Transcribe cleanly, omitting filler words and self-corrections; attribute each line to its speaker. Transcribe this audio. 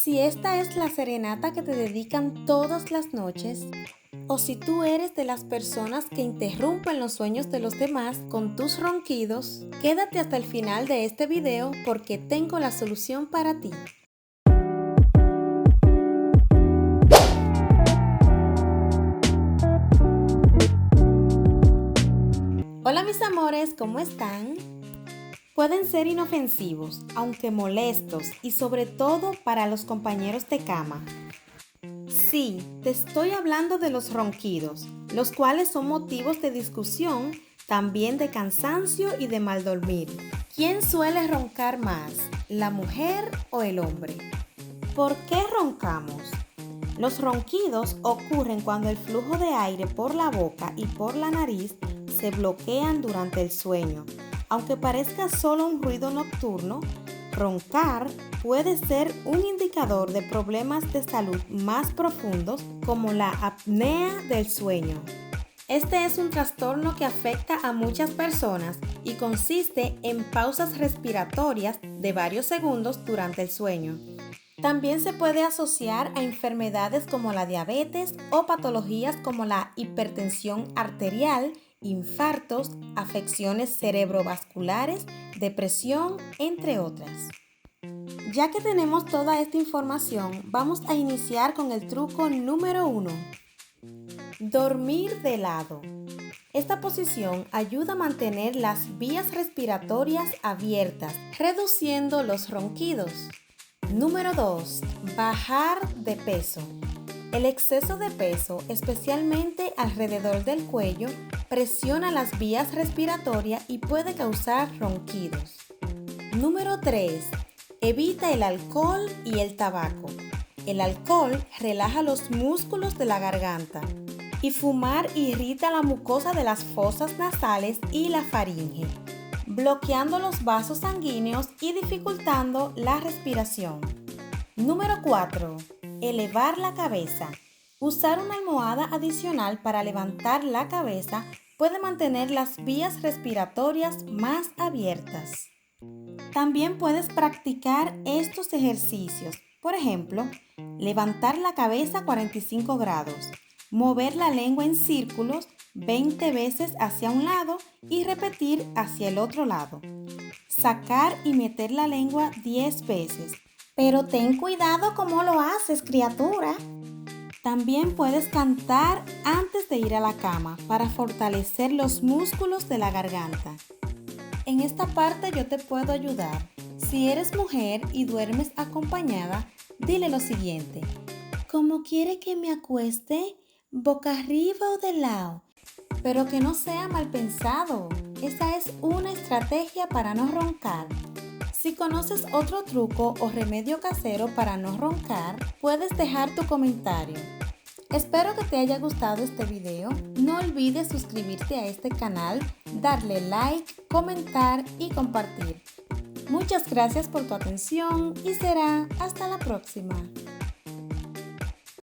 Speaker 1: Si esta es la serenata que te dedican todas las noches, o si tú eres de las personas que interrumpen los sueños de los demás con tus ronquidos, quédate hasta el final de este video porque tengo la solución para ti. Hola mis amores, ¿cómo están? Pueden ser inofensivos, aunque molestos y sobre todo para los compañeros de cama. Sí, te estoy hablando de los ronquidos, los cuales son motivos de discusión, también de cansancio y de mal dormir. ¿Quién suele roncar más, la mujer o el hombre? ¿Por qué roncamos? Los ronquidos ocurren cuando el flujo de aire por la boca y por la nariz se bloquean durante el sueño. Aunque parezca solo un ruido nocturno, roncar puede ser un indicador de problemas de salud más profundos como la apnea del sueño. Este es un trastorno que afecta a muchas personas y consiste en pausas respiratorias de varios segundos durante el sueño. También se puede asociar a enfermedades como la diabetes o patologías como la hipertensión arterial, infartos, afecciones cerebrovasculares, depresión, entre otras. Ya que tenemos toda esta información, vamos a iniciar con el truco número 1. Dormir de lado. Esta posición ayuda a mantener las vías respiratorias abiertas, reduciendo los ronquidos. Número 2. Bajar de peso. El exceso de peso, especialmente alrededor del cuello, presiona las vías respiratorias y puede causar ronquidos. Número 3. Evita el alcohol y el tabaco. El alcohol relaja los músculos de la garganta y fumar irrita la mucosa de las fosas nasales y la faringe, bloqueando los vasos sanguíneos y dificultando la respiración. Número 4. Elevar la cabeza. Usar una almohada adicional para levantar la cabeza puede mantener las vías respiratorias más abiertas. También puedes practicar estos ejercicios. Por ejemplo, levantar la cabeza 45 grados, mover la lengua en círculos 20 veces hacia un lado y repetir hacia el otro lado. Sacar y meter la lengua 10 veces. Pero ten cuidado cómo lo haces, criatura. También puedes cantar antes de ir a la cama para fortalecer los músculos de la garganta. En esta parte yo te puedo ayudar. Si eres mujer y duermes acompañada, dile lo siguiente. ¿Cómo quiere que me acueste? ¿Boca arriba o de lado? Pero que no sea mal pensado. Esa es una estrategia para no roncar. Si conoces otro truco o remedio casero para no roncar, puedes dejar tu comentario. Espero que te haya gustado este video. No olvides suscribirte a este canal, darle like, comentar y compartir. Muchas gracias por tu atención y será hasta la próxima.